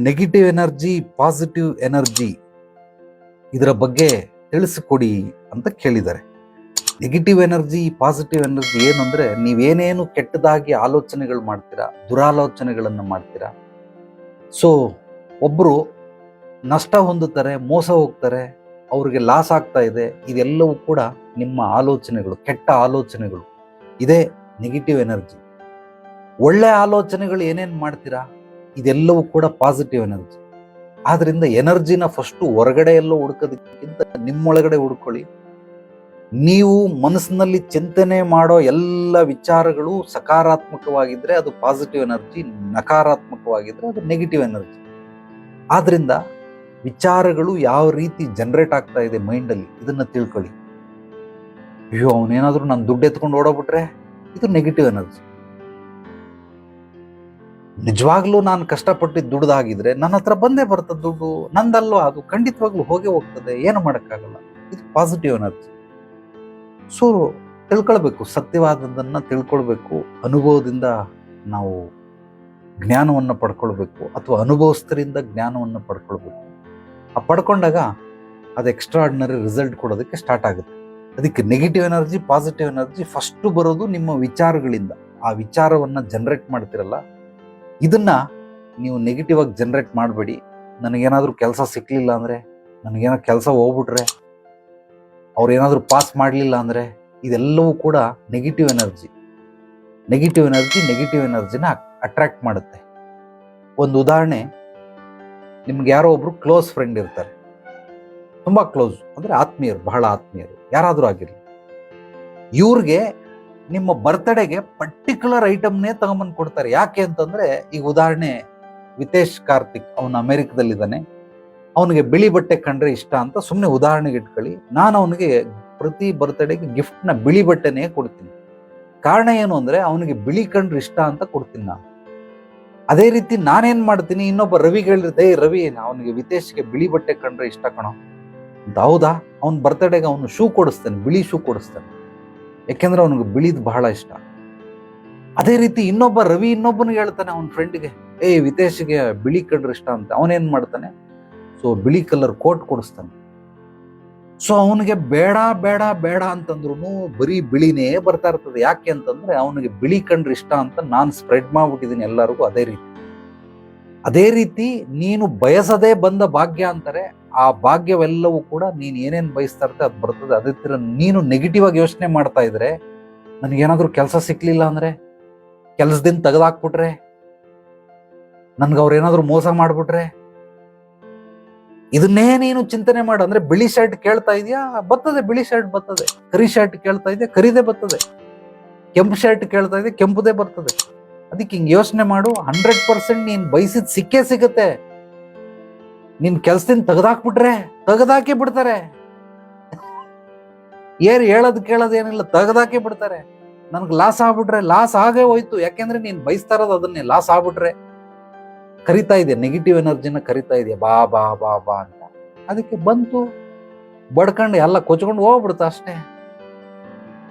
Negative energy, positive energy ಇದರ ಬಗ್ಗೆ ತಿಳಿಸಿಕೊಡಿ ಅಂತ ಕೇಳಿದ್ದಾರೆ. ನೆಗೆಟಿವ್ ಎನರ್ಜಿ, ಪಾಸಿಟಿವ್ ಎನರ್ಜಿ ಏನು ಅಂದರೆ, ನೀವೇನೇನು ಕೆಟ್ಟದಾಗಿ ಆಲೋಚನೆಗಳು ಮಾಡ್ತೀರಾ, ದುರಾಲೋಚನೆಗಳನ್ನು ಮಾಡ್ತೀರಾ. ಸೊ ಒಬ್ಬರು ನಷ್ಟ ಹೊಂದುತ್ತಾರೆ, ಮೋಸ ಹೋಗ್ತಾರೆ, ಅವ್ರಿಗೆ ಲಾಸ್ ಆಗ್ತಾ ಇದೆ. ಇದೆಲ್ಲವೂ ಕೂಡ ನಿಮ್ಮ ಆಲೋಚನೆಗಳು, ಕೆಟ್ಟ ಆಲೋಚನೆಗಳು. ಇದೇ ನೆಗೆಟಿವ್ ಎನರ್ಜಿ. ಒಳ್ಳೆ ಆಲೋಚನೆಗಳು ಏನೇನು ಮಾಡ್ತೀರಾ, ಇದೆಲ್ಲವೂ ಕೂಡ ಪಾಸಿಟಿವ್ ಎನರ್ಜಿ. ಆದ್ರಿಂದ ಎನರ್ಜಿನ ಫಸ್ಟು ಹೊರಗಡೆ ಎಲ್ಲೋ ಹುಡುಕೋದಕ್ಕಿಂತ ನಿಮ್ಮೊಳಗಡೆ ಹುಡ್ಕೊಳ್ಳಿ. ನೀವು ಮನಸ್ಸಿನಲ್ಲಿ ಚಿಂತನೆ ಮಾಡೋ ಎಲ್ಲ ವಿಚಾರಗಳು ಸಕಾರಾತ್ಮಕವಾಗಿದ್ರೆ ಅದು ಪಾಸಿಟಿವ್ ಎನರ್ಜಿ, ನಕಾರಾತ್ಮಕವಾಗಿದ್ರೆ ಅದು ನೆಗೆಟಿವ್ ಎನರ್ಜಿ. ಆದ್ರಿಂದ ವಿಚಾರಗಳು ಯಾವ ರೀತಿ ಜನರೇಟ್ ಆಗ್ತಾ ಇದೆ ಮೈಂಡಲ್ಲಿ, ಇದನ್ನ ತಿಳ್ಕೊಳ್ಳಿ. ಅಯ್ಯೋ, ಅವನೇನಾದ್ರೂ ನಾನು ದುಡ್ಡು ಎತ್ಕೊಂಡು ಓಡೋಗ್ಬಿಟ್ರೆ, ಇದು ನೆಗೆಟಿವ್ ಎನರ್ಜಿ. ನಿಜವಾಗ್ಲೂ ನಾನು ಕಷ್ಟಪಟ್ಟಿದ್ದು ದುಡ್ದಾಗಿದ್ರೆ ನನ್ನ ಹತ್ರ ಬಂದೇ ಬರ್ತದೆ ದುಡ್ಡು, ನಂದಲ್ವಾ, ಅದು ಖಂಡಿತವಾಗ್ಲೂ ಹೋಗೇ ಹೋಗ್ತದೆ, ಏನು ಮಾಡೋಕ್ಕಾಗಲ್ಲ. ಇದು ಪಾಸಿಟಿವ್ ಎನರ್ಜಿ. ಸೊ ತಿಳ್ಕೊಳ್ಬೇಕು, ಸತ್ಯವಾದದ್ದನ್ನು ತಿಳ್ಕೊಳ್ಬೇಕು. ಅನುಭವದಿಂದ ನಾವು ಜ್ಞಾನವನ್ನು ಪಡ್ಕೊಳ್ಬೇಕು, ಅಥವಾ ಅನುಭವಸ್ಥರಿಂದ ಜ್ಞಾನವನ್ನು ಪಡ್ಕೊಳ್ಬೇಕು. ಆ ಪಡ್ಕೊಂಡಾಗ ಅದು ಎಕ್ಸ್ಟ್ರಾರ್ಡಿನರಿ ರಿಸಲ್ಟ್ ಕೊಡೋದಕ್ಕೆ ಸ್ಟಾರ್ಟ್ ಆಗುತ್ತೆ. ಅದಕ್ಕೆ negative energy, positive energy first ಬರೋದು ನಿಮ್ಮ ವಿಚಾರಗಳಿಂದ. ಆ ವಿಚಾರವನ್ನು ಜನರೇಟ್ ಮಾಡ್ತಿರಲ್ಲ, ಇದನ್ನ ನೀವು ನೆಗೆಟಿವ್ ಆಗಿ ಜನರೇಟ್ ಮಾಡಬೇಡಿ. ನನಗೇನಾದ್ರೂ ಕೆಲಸ ಸಿಕ್ಲಿಲ್ಲ ಅಂದರೆ, ನನಗೇನೋ ಕೆಲಸ ಹೋಗ್ಬಿಟ್ರೆ, ಅವ್ರೇನಾದ್ರೂ ಪಾಸ್ ಮಾಡಲಿಲ್ಲ ಅಂದರೆ, ಇದೆಲ್ಲವೂ ಕೂಡ ನೆಗೆಟಿವ್ ಎನರ್ಜಿ. ನೆಗೆಟಿವ್ ಎನರ್ಜಿ ನೆಗೆಟಿವ್ ಎನರ್ಜಿನ ಅಟ್ರಾಕ್ಟ್ ಮಾಡುತ್ತೆ. ಒಂದು ಉದಾಹರಣೆ, ನಿಮ್ಗೆ ಯಾರೋ ಒಬ್ರು ಕ್ಲೋಸ್ ಫ್ರೆಂಡ್ ಇರ್ತಾರೆ, ತುಂಬ ಕ್ಲೋಸ್ ಅಂದರೆ ಆತ್ಮೀಯರು, ಬಹಳ ಆತ್ಮೀಯರು, ಯಾರಾದರೂ ಆಗಿರಲಿ. ಇವ್ರಿಗೆ ನಿಮ್ಮ ಬರ್ತ್ಡೇಗೆ ಪರ್ಟಿಕ್ಯುಲರ್ ಐಟಮ್ನೇ ತಗೊಂಬಂದು ಕೊಡ್ತಾರೆ. ಯಾಕೆ ಅಂತಂದ್ರೆ, ಈಗ ಉದಾಹರಣೆ ವಿತೇಶ್ ಕಾರ್ತಿಕ್, ಅವನು ಅಮೆರಿಕದಲ್ಲಿದ್ದಾನೆ, ಅವನಿಗೆ ಬಿಳಿ ಬಟ್ಟೆ ಕಂಡ್ರೆ ಇಷ್ಟ ಅಂತ ಸುಮ್ಮನೆ ಉದಾಹರಣೆಗೆ ಇಟ್ಕೊಳ್ಳಿ. ನಾನು ಅವನಿಗೆ ಪ್ರತಿ ಬರ್ತ್ಡೇಗೆ ಗಿಫ್ಟ್ನ ಬಿಳಿ ಬಟ್ಟೆನೇ ಕೊಡ್ತೀನಿ. ಕಾರಣ ಏನು ಅಂದ್ರೆ, ಅವನಿಗೆ ಬಿಳಿ ಕಂಡ್ರೆ ಇಷ್ಟ ಅಂತ ಕೊಡ್ತೀನಿ ನಾನು. ಅದೇ ರೀತಿ ನಾನೇನ್ ಮಾಡ್ತೀನಿ, ಇನ್ನೊಬ್ಬ ರವಿಗೆ ಹೇಳಿರ್ತೆ, ರವಿ ಅವನಿಗೆ ವಿತೇಶ್ಗೆ ಬಿಳಿ ಬಟ್ಟೆ ಕಂಡ್ರೆ ಇಷ್ಟ ಕಣೋ ಅಂತ. ಹೌದಾ, ಅವ್ನ ಬರ್ತ್ಡೇಗೆ ಅವನು ಶೂ ಕೊಡಿಸ್ತೇನೆ, ಬಿಳಿ ಶೂ ಕೊಡಿಸ್ತೇನೆ, ಯಾಕೆಂದ್ರೆ ಅವನಿಗೆ ಬಿಳಿದ್ ಬಹಳ ಇಷ್ಟ. ಅದೇ ರೀತಿ ಇನ್ನೊಬ್ಬ ರವಿ ಇನ್ನೊಬ್ಬನಿಗೆ ಹೇಳ್ತಾನೆ, ಅವನ ಫ್ರೆಂಡ್ಗೆ, ವಿತೇಶ್ಗೆ ಬಿಳಿ ಕಂಡ್ರೆ ಇಷ್ಟ ಅಂತ. ಅವನೇನ್ ಮಾಡ್ತಾನೆ, ಸೊ ಬಿಳಿ ಕಲರ್ ಕೋಟ್ ಕೊಡಿಸ್ತಾನೆ. ಸೊ ಅವನಿಗೆ ಬೇಡ ಬೇಡ ಬೇಡ ಅಂತಂದ್ರು ಬರೀ ಬಿಳಿನೇ ಬರ್ತಾ ಇರ್ತದೆ. ಯಾಕೆ ಅಂತಂದ್ರೆ, ಅವನಿಗೆ ಬಿಳಿ ಕಂಡ್ರೆ ಇಷ್ಟ ಅಂತ ನಾನು ಸ್ಪ್ರೆಡ್ ಮಾಡ್ಬಿಟ್ಟಿದ್ದೀನಿ ಎಲ್ಲರಿಗೂ. ಅದೇ ರೀತಿ ನೀನು ಬಯಸದೇ ಬಂದ ಭಾಗ್ಯ ಅಂತಾರೆ, ಆ ಭಾಗ್ಯವೆಲ್ಲವೂ ಕೂಡ ನೀನು ಏನೇನು ಬಯಸ್ತಾ ಇರ್ತೆ ಅದು ಬರ್ತದೆ. ಅದೇ ತರ ನೀನು ನೆಗೆಟಿವ್ ಆಗಿ ಯೋಚನೆ ಮಾಡ್ತಾ ಇದ್ರೆ, ನನಗೇನಾದ್ರೂ ಕೆಲಸ ಸಿಕ್ಲಿಲ್ಲ ಅಂದ್ರೆ, ಕೆಲಸದಿಂದ ತೆಗೆದಾಕ್ಬಿಟ್ರೆ, ನನ್ಗೆ ಅವ್ರೇನಾದ್ರೂ ಮೋಸ ಮಾಡ್ಬಿಟ್ರೆ, ಇದನ್ನೇ ನೀನು ಚಿಂತನೆ ಮಾಡು. ಅಂದ್ರೆ ಬಿಳಿ ಶರ್ಟ್ ಕೇಳ್ತಾ ಇದೆಯಾ, ಬರ್ತದೆ ಬಿಳಿ ಶರ್ಟ್ ಬರ್ತದೆ. ಕರಿ ಶರ್ಟ್ ಕೇಳ್ತಾ ಇದೆಯಾ, ಕರಿದೇ ಬರ್ತದೆ. ಕೆಂಪು ಶರ್ಟ್ ಕೇಳ್ತಾ ಇದೆ, ಕೆಂಪುದೇ ಬರ್ತದೆ. ಅದಕ್ಕೆ ಹಿಂಗೆ ಯೋಚನೆ ಮಾಡು. 100% ನೀನ್ ಬಯಸಿದ್ ಸಿಕ್ಕೇ ಸಿಗತ್ತೆ. ನಿನ್ ಕೆಲ್ಸದಿಂದ ತೆಗೆದಾಕ್ಬಿಟ್ರೆ ತೆಗೆದಾಕಿ ಬಿಡ್ತಾರೆ. ಹೇಳೋದು ಕೇಳೋದೇನಿಲ್ಲ, ತೆಗೆದಾಕಿ ಬಿಡ್ತಾರೆ. ನನ್ಗೆ ಲಾಸ್ ಆಗ್ಬಿಟ್ರೆ ಲಾಸ್ ಆಗೇ ಹೋಯ್ತು. ಯಾಕೆಂದ್ರೆ ನೀನ್ ಬಯಸ್ತಾ ಇರೋದು ಅದನ್ನೇ. ಲಾಸ್ ಆಗ್ಬಿಟ್ರೆ ಕರಿತಾ ಇದೆಯಾ, ನೆಗೆಟಿವ್ ಎನರ್ಜಿನ ಕರಿತಾ ಇದೆಯಾ, ಬಾ ಬಾ ಬಾ ಬಾ ಅಂತ. ಅದಕ್ಕೆ ಬಂತು, ಬಡ್ಕೊಂಡು ಎಲ್ಲ ಕೊಚ್ಕೊಂಡು ಹೋಗ್ಬಿಡ್ತಾ ಅಷ್ಟೇ.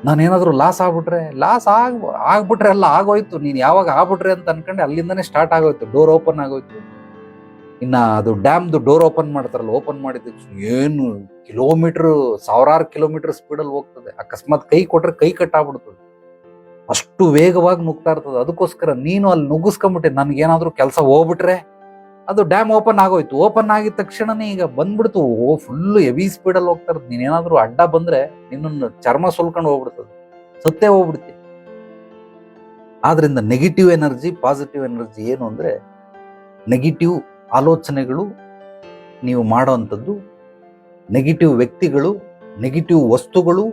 ನಾನೇನಾದ್ರೂ ಲಾಸ್ ಆಗ್ಬಿಟ್ರೆ, ಆಗ್ಬಿಟ್ರೆ ಎಲ್ಲ ಆಗೋಯ್ತು. ನೀನ್ ಯಾವಾಗ ಆಗ್ಬಿಟ್ರೆ ಅಂತ ಅನ್ಕೊಂಡೆ, ಅಲ್ಲಿಂದನೇ ಸ್ಟಾರ್ಟ್ ಆಗೋಯ್ತು, ಡೋರ್ ಓಪನ್ ಆಗೋಯ್ತು. ಇನ್ನ ಅದು ಡ್ಯಾಮ್ದು ಡೋರ್ ಓಪನ್ ಮಾಡ್ತಾರಲ್ಲ, ಓಪನ್ ಮಾಡಿದ್ದಕ್ಕೆ ಏನು ಕಿಲೋಮೀಟರ್, 1000 ಕಿಲೋಮೀಟರ್ ಸ್ಪೀಡಲ್ಲಿ ಹೋಗ್ತದೆ. ಅಕಸ್ಮಾತ್ ಕೈ ಕೊಟ್ರೆ ಕೈ ಕಟ್ಟಾಗ್ಬಿಡ್ತದೆ, ಅಷ್ಟು ವೇಗವಾಗಿ ನುಗ್ತಾ ಇರ್ತದೆ. ಅದಕ್ಕೋಸ್ಕರ ನೀನು ಅಲ್ಲಿ ನುಗ್ಗಿಸ್ಕೊಂಬಿಟ್ಟೆ, ನನ್ಗೇನಾದ್ರೂ ಕೆಲಸ ಹೋಗ್ಬಿಟ್ರೆ, ಅದು ಡ್ಯಾಮ್ ಓಪನ್ ಆಗೋಯ್ತು. ಓಪನ್ ಆಗಿದ ತಕ್ಷಣನೇ ಈಗ ಬಂದ್ಬಿಡ್ತು, ಫುಲ್ ಹೆವಿ ಸ್ಪೀಡಲ್ಲಿ ಹೋಗ್ತಾ ಇರ್ತದೆ. ನೀನೇನಾದ್ರೂ ಅಡ್ಡ ಬಂದ್ರೆ ನಿನ್ನ ಚರ್ಮ ಸುಲ್ಕೊಂಡು ಹೋಗ್ಬಿಡ್ತದೆ, ಸತ್ತೇ ಹೋಗ್ಬಿಡ್ತಿ. ಆದ್ರಿಂದ ನೆಗೆಟಿವ್ ಎನರ್ಜಿ, ಪಾಸಿಟಿವ್ ಎನರ್ಜಿ ಏನು ಅಂದ್ರೆ, ನೆಗೆಟಿವ್ ಆಲೋಚನೆಗಳು ನೀವು ಮಾಡೋವಂಥದ್ದು, ನೆಗೆಟಿವ್ ವ್ಯಕ್ತಿಗಳು, ನೆಗೆಟಿವ್ ವಸ್ತುಗಳು,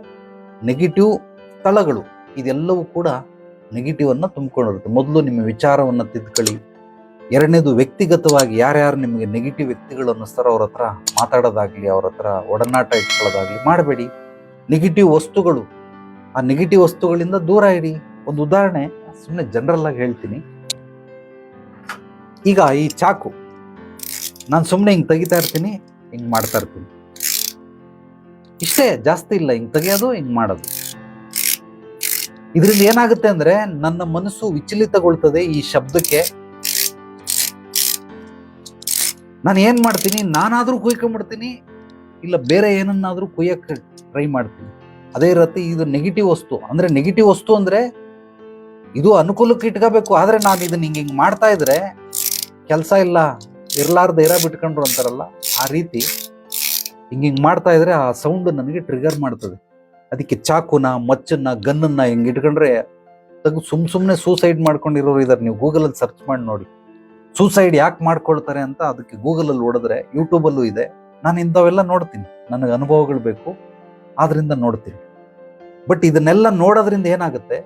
ನೆಗೆಟಿವ್ ಸ್ಥಳಗಳು, ಇದೆಲ್ಲವೂ ಕೂಡ ನೆಗೆಟಿವ್ ಅನ್ನ ತುಂಬಿಕೊಂಡಿರುತ್ತೆ. ಮೊದಲು ನಿಮ್ಮ ವಿಚಾರವನ್ನು ತಿದ್ಕೊಳ್ಳಿ. ಎರಡನೇದು, ವ್ಯಕ್ತಿಗತವಾಗಿ ಯಾರ್ಯಾರು ನಿಮಗೆ ನೆಗೆಟಿವ್ ವ್ಯಕ್ತಿಗಳು ಅನ್ನಿಸ್ತಾರೋ ಅವ್ರ ಹತ್ರ ಮಾತಾಡೋದಾಗ್ಲಿ, ಅವ್ರ ಹತ್ರ ಒಡನಾಟ ಇಟ್ಕೊಳ್ಳೋದಾಗ್ಲಿ ಮಾಡಬೇಡಿ. ನೆಗೆಟಿವ್ ವಸ್ತುಗಳು, ಆ ನೆಗೆಟಿವ್ ವಸ್ತುಗಳಿಂದ ದೂರ ಇಡಿ. ಒಂದು ಉದಾಹರಣೆ ಸುಮ್ಮನೆ ಜನರಲ್ ಆಗಿ ಹೇಳ್ತೀನಿ. ಈಗ ಈ ಚಾಕು ನಾನು ಸುಮ್ಮನೆ ಹಿಂಗೆ ತೆಗಿತಾ ಇರ್ತೀನಿ, ಹಿಂಗೆ ಮಾಡ್ತಾ ಇರ್ತೀನಿ, ಇಷ್ಟೇ, ಜಾಸ್ತಿ ಇಲ್ಲ. ಹಿಂಗೆ ತೆಗಿಯೋದು, ಹಿಂಗೆ ಮಾಡೋದು. ಇದರಿಂದ ಏನಾಗುತ್ತೆ ಅಂದ್ರೆ, ನನ್ನ ಮನಸ್ಸು ವಿಚಲಿತಗೊಳ್ತದೆ ಈ ಶಬ್ದಕ್ಕೆ. ನಾನು ಏನು ಮಾಡ್ತೀನಿ, ನಾನಾದರೂ ಕುಯ್ಕೊಂಬಿಡ್ತೀನಿ, ಇಲ್ಲ ಬೇರೆ ಏನನ್ನಾದರೂ ಕುಯ್ಯಕ್ಕೆ ಟ್ರೈ ಮಾಡ್ತೀನಿ. ಅದೇ ರೀತಿ ಇದು ನೆಗೆಟಿವ್ ವಸ್ತು. ಅಂದರೆ ನೆಗೆಟಿವ್ ವಸ್ತು ಅಂದರೆ ಇದು ಅನುಕೂಲಕ್ಕೆ ಇಟ್ಕೋಬೇಕು. ಆದರೆ ನಾನು ಇದನ್ನ ಹಿಂಗೆ ಮಾಡ್ತಾ ಇದ್ರೆ ಕೆಲಸ ಇಲ್ಲ, ಇರಲಾರ್ದ ಇರ ಬಿಟ್ಕೊಂಡ್ರು ಅಂತಾರಲ್ಲ, ಆ ರೀತಿ ಹಿಂಗೆ ಮಾಡ್ತಾ ಇದ್ರೆ ಆ ಸೌಂಡ್ ನನಗೆ ಟ್ರಿಗರ್ ಮಾಡ್ತದೆ. ಅದಕ್ಕೆ ಚಾಕುನ, ಮಚ್ಚನ್ನ, ಗನ್ನನ್ನ ಹಿಂಗೆ ಇಟ್ಕೊಂಡ್ರೆ ತೆಗೆದು ಸುಮ್ಮನೆ ಸೂಸೈಡ್ ಮಾಡ್ಕೊಂಡಿರೋರು ಇದ್ದಾರೆ. ನೀವು ಗೂಗಲಲ್ಲಿ ಸರ್ಚ್ ಮಾಡಿ ನೋಡಿ, ಸೂಸೈಡ್ ಯಾಕೆ ಮಾಡ್ಕೊಳ್ತಾರೆ ಅಂತ. ಅದಕ್ಕೆ ಗೂಗಲಲ್ಲಿ ಹೊಡೆದ್ರೆ, ಯೂಟ್ಯೂಬಲ್ಲೂ ಇದೆ. ನಾನು ಇಂಥವೆಲ್ಲ ನೋಡ್ತೀನಿ, ನನಗೆ ಅನುಭವಗಳು ಬೇಕು, ಆದ್ರಿಂದ ನೋಡ್ತೀನಿ. ಬಟ್ ಇದನ್ನೆಲ್ಲ ನೋಡೋದ್ರಿಂದ ಏನಾಗುತ್ತೆ,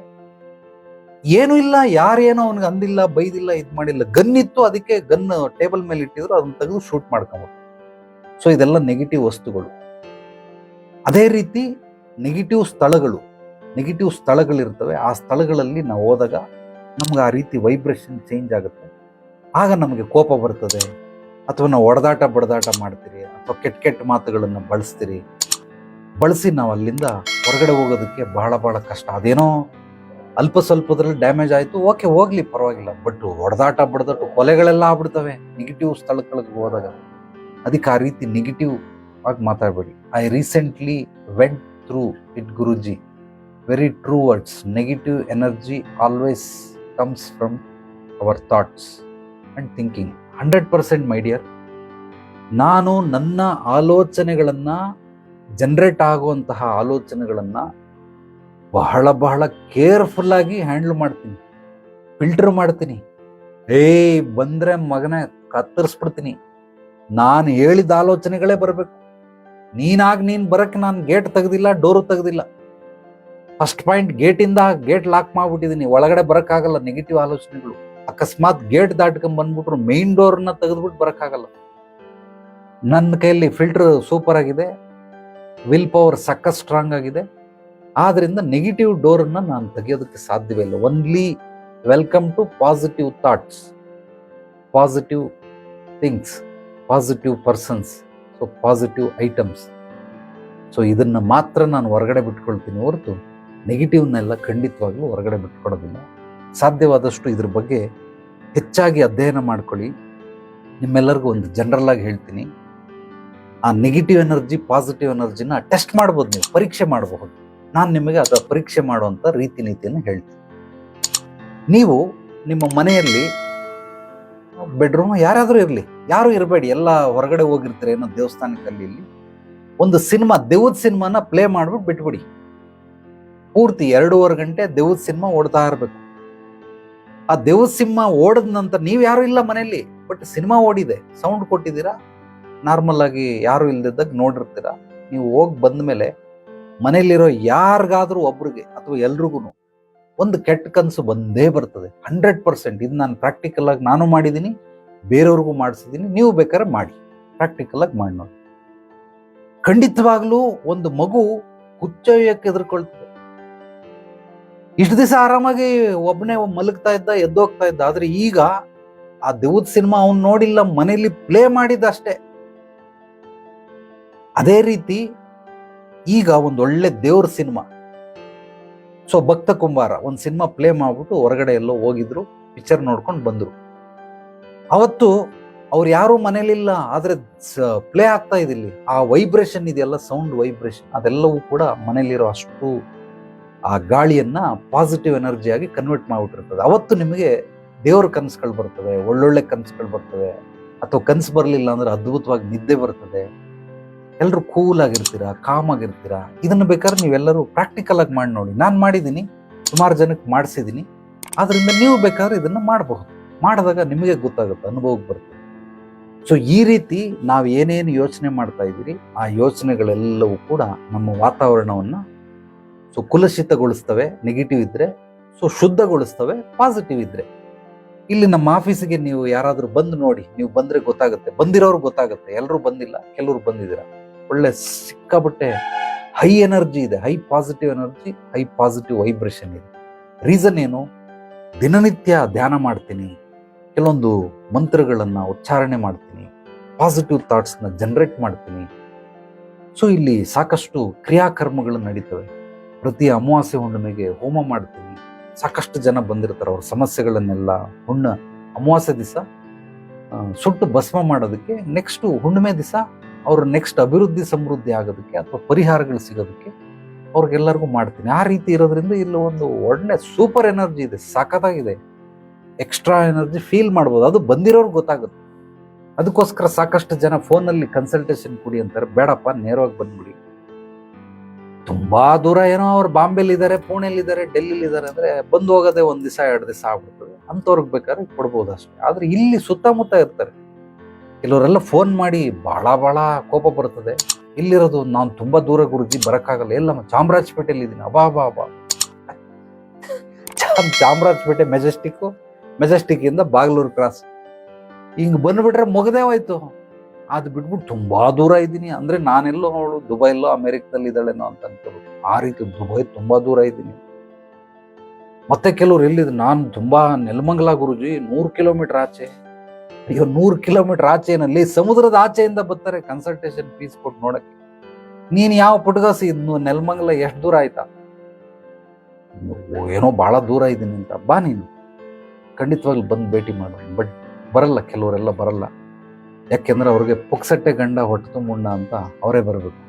ಏನೂ ಇಲ್ಲ, ಯಾರೇನೋ ಅವ್ನಿಗೆ ಅಂದಿಲ್ಲ, ಬೈದಿಲ್ಲ, ಇದು ಮಾಡಿಲ್ಲ. ಗನ್ ಇತ್ತು, ಅದಕ್ಕೆ ಗನ್ ಟೇಬಲ್ ಮೇಲೆ ಇಟ್ಟಿದ್ರು, ಅದನ್ನ ತೆಗೆದು ಶೂಟ್ ಮಾಡ್ಕೊಂಬೋದು. ಸೊ ಇದೆಲ್ಲ ನೆಗೆಟಿವ್ ವಸ್ತುಗಳು. ಅದೇ ರೀತಿ ನೆಗೆಟಿವ್ ಸ್ಥಳಗಳಿರ್ತವೆ. ಆ ಸ್ಥಳಗಳಲ್ಲಿ ನಾವು ಹೋದಾಗ ನಮ್ಗೆ ಆ ರೀತಿ ವೈಬ್ರೇಷನ್ ಚೇಂಜ್ ಆಗುತ್ತೆ. ಆಗ ನಮಗೆ ಕೋಪ ಬರ್ತದೆ, ಅಥವಾ ನಾವು ಬಡದಾಟ ಮಾಡ್ತೀರಿ, ಅಥವಾ ಕೆಟ್ಟ ಮಾತುಗಳನ್ನು ಬಳಸಿ ನಾವು ಅಲ್ಲಿಂದ ಹೊರಗಡೆ ಹೋಗೋದಕ್ಕೆ ಬಹಳ ಕಷ್ಟ. ಅದೇನೋ ಅಲ್ಪ ಸ್ವಲ್ಪದ್ರಲ್ಲಿ ಡ್ಯಾಮೇಜ್ ಆಯಿತು, ಓಕೆ, ಹೋಗ್ಲಿ, ಪರವಾಗಿಲ್ಲ. ಬಟ್ ಬಡದಾಟ ಕೊಲೆಗಳೆಲ್ಲ ಆಗ್ಬಿಡ್ತವೆ ನೆಗೆಟಿವ್ ಸ್ಥಳಗಳಿಗೆ ಹೋದಾಗ. ಅದಕ್ಕೆ ಆ ರೀತಿ ನೆಗೆಟಿವ್ ಆಗಿ ಮಾತಾಡಬೇಡಿ. I recently went through it, ಗುರುಜಿ, very true words. Negative energy always comes from our thoughts and thinking. 100% my dear. ನಾನು ನನ್ನ ಆಲೋಚನೆಗಳನ್ನು, ಜನರೇಟ್ ಆಗುವಂತಹ ಆಲೋಚನೆಗಳನ್ನು ಬಹಳ ಕೇರ್ಫುಲ್ಲಾಗಿ ಹ್ಯಾಂಡಲ್ ಮಾಡ್ತೀನಿ, ಫಿಲ್ಟರ್ ಮಾಡ್ತೀನಿ. ಬಂದರೆ ಮಗನೇ ಕತ್ತರಿಸ್ಬಿಡ್ತೀನಿ. ನಾನು ಹೇಳಿದ ಆಲೋಚನೆಗಳೇ ಬರಬೇಕು. ನೀನು ಬರಕ್ಕೆ ನಾನು ಗೇಟ್ ತೆಗೆದಿಲ್ಲ, ಡೋರು ತೆಗೆದಿಲ್ಲ. ಫಸ್ಟ್ ಪಾಯಿಂಟ್, ಗೇಟ್ ಲಾಕ್ ಮಾಡ್ಬಿಟ್ಟಿದ್ದೀನಿ. ಒಳಗಡೆ ಬರೋಕ್ಕಾಗಲ್ಲ ನೆಗೆಟಿವ್ ಆಲೋಚನೆಗಳು. ಅಕಸ್ಮಾತ್ ಗೇಟ್ ದಾಟ್ಕೊಂಡ್ ಬಂದ್ಬಿಟ್ರು ಮೇನ್ ಡೋರ್ನ ತೆಗೆದ್ಬಿಟ್ಟು ಬರೋಕ್ಕಾಗಲ್ಲ. ನನ್ನ ಕೈಯಲ್ಲಿ ಫಿಲ್ಟರ್ ಸೂಪರ್ ಆಗಿದೆ, ವಿಲ್ ಪವರ್ ಸಕ್ಕ ಸ್ಟ್ರಾಂಗ್ ಆಗಿದೆ. ಆದ್ರಿಂದ ನೆಗೆಟಿವ್ ಡೋರನ್ನ ನಾನು ತೆಗೆಯೋದಕ್ಕೆ ಸಾಧ್ಯವೇ ಇಲ್ಲ. Only welcome to positive thoughts, positive things, positive persons, so positive items. So ಇದನ್ನು ಮಾತ್ರ ನಾನು ಹೊರಗಡೆ ಬಿಟ್ಕೊಳ್ತೀನಿ ಹೊರತು ನೆಗೆಟಿವ್ನೆಲ್ಲ ಖಂಡಿತವಾಗ್ಲೂ ಹೊರಗಡೆ ಬಿಟ್ಕೊಡೋದಿಲ್ಲ. ಸಾಧ್ಯವಾದಷ್ಟು ಇದ್ರ ಬಗ್ಗೆ ಹೆಚ್ಚಾಗಿ ಅಧ್ಯಯನ ಮಾಡ್ಕೊಳ್ಳಿ. ನಿಮ್ಮೆಲ್ಲರಿಗೂ ಒಂದು ಜನರಲ್ ಆಗಿ ಹೇಳ್ತೀನಿ, ಆ ನೆಗೆಟಿವ್ ಎನರ್ಜಿ, ಪಾಸಿಟಿವ್ ಎನರ್ಜಿನ ಟೆಸ್ಟ್ ಮಾಡ್ಬೋದು, ನೀವು ಪರೀಕ್ಷೆ ಮಾಡಬಹುದು. ನಾನು ನಿಮಗೆ ಅದರ ಪರೀಕ್ಷೆ ಮಾಡುವಂಥ ರೀತಿ ನೀತಿಯನ್ನು ಹೇಳ್ತೀನಿ. ನೀವು ನಿಮ್ಮ ಮನೆಯಲ್ಲಿ ಬೆಡ್ರೂಮ್ ಯಾರಾದರೂ ಇರಲಿ, ಯಾರು ಇರಬೇಡಿ, ಎಲ್ಲ ಹೊರಗಡೆ ಹೋಗಿರ್ತಾರೆ ಏನೋ ದೇವಸ್ಥಾನಕ್ಕೆ ಅಲ್ಲಿ ಇಲ್ಲಿ, ಒಂದು ಸಿನಿಮಾ, ದೆವ್ವದ ಸಿನಿಮಾನ ಪ್ಲೇ ಮಾಡ್ಬಿಟ್ಟು ಬಿಟ್ಬಿಡಿ. ಪೂರ್ತಿ 2.5 ಗಂಟೆ ದೆವ್ವದ ಸಿನಿಮಾ ಓಡ್ತಾ ಇರಬೇಕು. ಆ ದೆವ್ವದ ಸಿನಿಮಾ ಓಡಿದ ನಂತರ ನೀವು ಯಾರು ಇಲ್ಲ ಮನೆಯಲ್ಲಿ, ಬಟ್ ಸಿನಿಮಾ ಓಡಿದೆ, ಸೌಂಡ್ ಕೊಟ್ಟಿದ್ದೀರಾ, ನಾರ್ಮಲ್ ಆಗಿ ಯಾರು ಇಲ್ದಿದ್ದಾಗ ನೋಡಿರ್ತೀರಾ. ನೀವು ಹೋಗಿ ಬಂದ ಮೇಲೆ ಮನೆಯಲ್ಲಿರೋ ಯಾರಿಗಾದ್ರೂ ಒಬ್ರಿಗೆ ಅಥವಾ ಎಲ್ರಿಗೂ ಒಂದು ಕೆಟ್ಟ ಕನಸು ಬಂದೇ ಬರ್ತದೆ. 100%. ಇದು ನಾನು ಪ್ರಾಕ್ಟಿಕಲ್ ಆಗಿ ನಾನು ಮಾಡಿದ್ದೀನಿ, ಬೇರೆಯವ್ರಿಗೂ ಮಾಡಿಸಿದ್ದೀನಿ. ನೀವು ಬೇಕಾದ್ರೆ ಮಾಡಿ, ಪ್ರಾಕ್ಟಿಕಲ್ ಆಗಿ ಮಾಡಿ ನೋಡಿ. ಖಂಡಿತವಾಗ್ಲೂ ಒಂದು ಮಗು ಹುಚ್ಚೊಯ್ಯಕ್ಕೆ ಎದುರ್ಕೊಳ್ತದೆ. ಇಷ್ಟು ದಿವಸ ಆರಾಮಾಗಿ ಒಬ್ಬನೇ ಮಲಗ್ತಾ ಇದ್ದ, ಎದ್ದೋಗ್ತಾ ಇದ್ದ. ಆದ್ರೆ ಈಗ ಆ ದೆವ್ವದ ಸಿನಿಮಾ ಅವ್ನು ನೋಡಿಲ್ಲ, ಮನೆಯಲ್ಲಿ ಪ್ಲೇ ಮಾಡಿದ ಅಷ್ಟೇ. ಅದೇ ರೀತಿ ಈಗ ಒಂದು ಒಳ್ಳೆ ದೇವ್ರ ಸಿನಿಮಾ, ಸೊ ಭಕ್ತ ಕುಂಬಾರ ಒಂದು ಸಿನಿಮಾ ಪ್ಲೇ ಮಾಡ್ಬಿಟ್ಟು ಹೊರಗಡೆ ಎಲ್ಲೋ ಹೋಗಿದ್ರು, ಪಿಕ್ಚರ್ ನೋಡ್ಕೊಂಡು ಬಂದ್ರು. ಅವತ್ತು ಅವ್ರು ಯಾರು ಮನೇಲಿಲ್ಲ, ಆದ್ರೆ ಪ್ಲೇ ಆಗ್ತಾ ಇದಿಲ್ಲಿ ಆ ವೈಬ್ರೇಷನ್ ಇದೆಯಲ್ಲ, ಸೌಂಡ್ ವೈಬ್ರೇಷನ್, ಅದೆಲ್ಲವೂ ಕೂಡ ಮನೇಲಿರೋ ಅಷ್ಟು ಆ ಗಾಳಿಯನ್ನ ಪಾಸಿಟಿವ್ ಎನರ್ಜಿಯಾಗಿ ಕನ್ವರ್ಟ್ ಮಾಡ್ಬಿಟ್ಟಿರ್ತದೆ. ಅವತ್ತು ನಿಮಗೆ ದೇವ್ರ ಕನಸುಗಳು ಬರ್ತವೆ, ಒಳ್ಳೊಳ್ಳೆ ಕನಸುಗಳು ಬರ್ತವೆ. ಅಥವಾ ಕನಸು ಬರಲಿಲ್ಲ ಅಂದ್ರೆ ಅದ್ಭುತವಾಗಿ ನಿದ್ದೆ ಬರ್ತದೆ. ಎಲ್ಲರೂ ಕೂಲ್ ಆಗಿರ್ತೀರಾ, ಕಾಮ್ ಆಗಿರ್ತೀರಾ. ಇದನ್ನು ಬೇಕಾದ್ರೆ ನೀವೆಲ್ಲರೂ ಪ್ರಾಕ್ಟಿಕಲ್ ಆಗಿ ಮಾಡಿ ನೋಡಿ. ನಾನು ಮಾಡಿದ್ದೀನಿ, ಸುಮಾರು ಜನಕ್ಕೆ ಮಾಡಿಸಿದ್ದೀನಿ. ಆದ್ರಿಂದ ನೀವು ಬೇಕಾದ್ರೆ ಇದನ್ನು ಮಾಡಬಹುದು. ಮಾಡಿದಾಗ ನಿಮಗೆ ಗೊತ್ತಾಗುತ್ತೆ, ಅನುಭವಕ್ಕೆ ಬರ್ತದೆ. ಸೊ ಈ ರೀತಿ ನಾವು ಏನೇನು ಯೋಚನೆ ಮಾಡ್ತಾ ಇದ್ದೀರಿ, ಆ ಯೋಚನೆಗಳೆಲ್ಲವೂ ಕೂಡ ನಮ್ಮ ವಾತಾವರಣವನ್ನು ಸೊ ಕುಲುಷಿತಗೊಳಿಸ್ತವೆ. ನೆಗೆಟಿವ್ ಇದ್ರೆ ಸೊ ಶುದ್ಧಗೊಳಿಸ್ತವೆ, ಪಾಸಿಟಿವ್ ಇದ್ರೆ. ಇಲ್ಲಿ ನಮ್ಮ ಆಫೀಸಿಗೆ ನೀವು ಯಾರಾದರೂ ಬಂದು ನೋಡಿ, ನೀವು ಬಂದ್ರೆ ಗೊತ್ತಾಗುತ್ತೆ. ಬಂದಿರೋರು ಗೊತ್ತಾಗುತ್ತೆ, ಎಲ್ಲರೂ ಬಂದಿಲ್ಲ, ಕೆಲವರು ಬಂದಿದ್ದೀರಾ. ಒಳ್ಳೆ ಸಿಕ್ಕಾಬಟ್ಟೆ ಹೈ ಎನರ್ಜಿ ಇದೆ, high positive energy, high positive vibration ಇದೆ. ರೀಸನ್ ಏನು? ದಿನನಿತ್ಯ ಧ್ಯಾನ ಮಾಡ್ತೀನಿ, ಕೆಲವೊಂದು ಮಂತ್ರಗಳನ್ನು ಉಚ್ಚಾರಣೆ ಮಾಡ್ತೀನಿ, ಪಾಸಿಟಿವ್ ಥಾಟ್ಸ್ನ ಜನರೇಟ್ ಮಾಡ್ತೀನಿ. ಸೊ ಇಲ್ಲಿ ಸಾಕಷ್ಟು ಕ್ರಿಯಾಕರ್ಮಗಳು ನಡೀತವೆ. ಪ್ರತಿ ಅಮಾವಾಸ್ಯೆ ಹುಣ್ಣಿಮೆಗೆ ಹೋಮ ಮಾಡ್ತೀನಿ. ಸಾಕಷ್ಟು ಜನ ಬಂದಿರ್ತಾರೆ, ಅವ್ರ ಸಮಸ್ಯೆಗಳನ್ನೆಲ್ಲ ಅಮಾವಾಸ್ಯೆ ದಿವಸ ಸುಟ್ಟು ಭಸ್ಮ ಮಾಡೋದಕ್ಕೆ, ನೆಕ್ಸ್ಟ್ ಹುಣ್ಣಿಮೆ ದಿವಸ ಅವ್ರ ನೆಕ್ಸ್ಟ್ ಅಭಿವೃದ್ಧಿ ಸಮೃದ್ಧಿ ಆಗೋದಕ್ಕೆ ಅಥವಾ ಪರಿಹಾರಗಳು ಸಿಗೋದಕ್ಕೆ ಅವ್ರಿಗೆಲ್ಲರಿಗೂ ಮಾಡ್ತೀನಿ. ಆ ರೀತಿ ಇರೋದ್ರಿಂದ ಇಲ್ಲಿ ಒಂದು ಒಳ್ಳೆ ಸೂಪರ್ ಎನರ್ಜಿ ಇದೆ, ಸಖತ್ತಾಗಿದೆ, ಎಕ್ಸ್ಟ್ರಾ ಎನರ್ಜಿ ಫೀಲ್ ಮಾಡ್ಬೋದು. ಅದು ಬಂದಿರೋರ್ಗೆ ಗೊತ್ತಾಗುತ್ತೆ. ಅದಕ್ಕೋಸ್ಕರ ಸಾಕಷ್ಟು ಜನ ಫೋನಲ್ಲಿ ಕನ್ಸಲ್ಟೇಷನ್ ಕೊಡಿ ಅಂತಾರೆ. ಬೇಡಪ್ಪ, ನೇರವಾಗಿ ಬಂದ್ಬಿಡಿ. ತುಂಬಾ ದೂರ ಏನೋ ಅವ್ರು ಬಾಂಬೆಲಿದ್ದಾರೆ, ಪುಣೆಲಿದ್ದಾರೆ, ಡೆಲ್ಲಿಲಿದ್ದಾರೆ ಅಂದ್ರೆ ಬಂದು ಹೋಗೋದೇ 1 ದಿವಸ 2 ದಿವಸ ಆಗ್ಬಿಡ್ತದೆ. ಅಂಥವ್ರಿಗೆ ಬೇಕಾದ್ರೆ ಕೊಡ್ಬೋದು ಅಷ್ಟೇ. ಆದ್ರೆ ಇಲ್ಲಿ ಸುತ್ತಮುತ್ತ ಇರ್ತಾರೆ ಕೆಲವರೆಲ್ಲ. ಫೋನ್ ಮಾಡಿ ಬಹಳ ಕೋಪ ಬರ್ತದೆ. ಇಲ್ಲಿರೋದು ನಾನು ತುಂಬಾ ದೂರ ಗುರುಜಿ, ಬರಕ್ಕಾಗಲ್ಲ. ಎಲ್ಲ ಚಾಮರಾಜಪೇಟೆಯಲ್ಲಿ ಇದ್ದೀನಿ. ಅಬಾ ಚಾಮರಾಜಪೇಟೆ ಮೆಜೆಸ್ಟಿಕ್ ಇಂದ ಬಾಗ್ಲೂರು ಕ್ರಾಸ್ ಹಿಂಗ್ ಬಂದ್ಬಿಟ್ರೆ ಮುಗದೇ ಹೋಯ್ತು. ಅದು ಬಿಟ್ಬಿಟ್ಟು ತುಂಬಾ ದೂರ ಇದ್ದೀನಿ ಅಂದ್ರೆ ನಾನೆಲ್ಲೋ ಅವಳು ದುಬೈಲ್ಲೋ ಅಮೆರಿಕದಲ್ಲಿ ಇದ್ದಾಳೇನೋ ಅಂತ ಅನ್ಕೋಬೇಕು. ಆ ರೀತಿ ದುಬೈ ತುಂಬಾ ದೂರ ಇದ್ದೀನಿ. ಮತ್ತೆ ಕೆಲವ್ರು ಎಲ್ಲಿದ್ರು, ನಾನು ತುಂಬಾ ನೆಲಮಂಗಲ ಗುರುಜಿ, 100 ಕಿಲೋಮೀಟರ್ ಆಚೆ. ಅಯ್ಯೋ, 100 ಕಿಲೋಮೀಟರ್ ಆಚೆನಲ್ಲಿ ಸಮುದ್ರದ ಆಚೆಯಿಂದ ಬರ್ತಾರೆ ಕನ್ಸಲ್ಟೇಷನ್ ಫೀಸ್ ಕೊಟ್ಟು ನೋಡಕ್ಕೆ. ನೀನ್ ಯಾವ ಪುಟ್ಗಾಸಿ ನೆಲಮಂಗಲ ಎಷ್ಟು ದೂರ ಆಯ್ತಾ? ಏನೋ ಬಹಳ ದೂರ ಇದ್ದೀನಿ ಅಂತ. ಬಾ, ನೀನು ಖಂಡಿತವಾಗ್ಲು ಬಂದು ಭೇಟಿ ಮಾಡು. ಬಟ್ ಬರಲ್ಲ, ಕೆಲವರೆಲ್ಲ ಬರಲ್ಲ. ಯಾಕೆಂದ್ರೆ ಅವ್ರಿಗೆ ಪುಕ್ಸಟ್ಟೆ ಗಂಡ ಹೊಟ್ಟೆ ತುಂಬುಂಡ ಅಂತ ಅವರೇ ಬರಬೇಕು.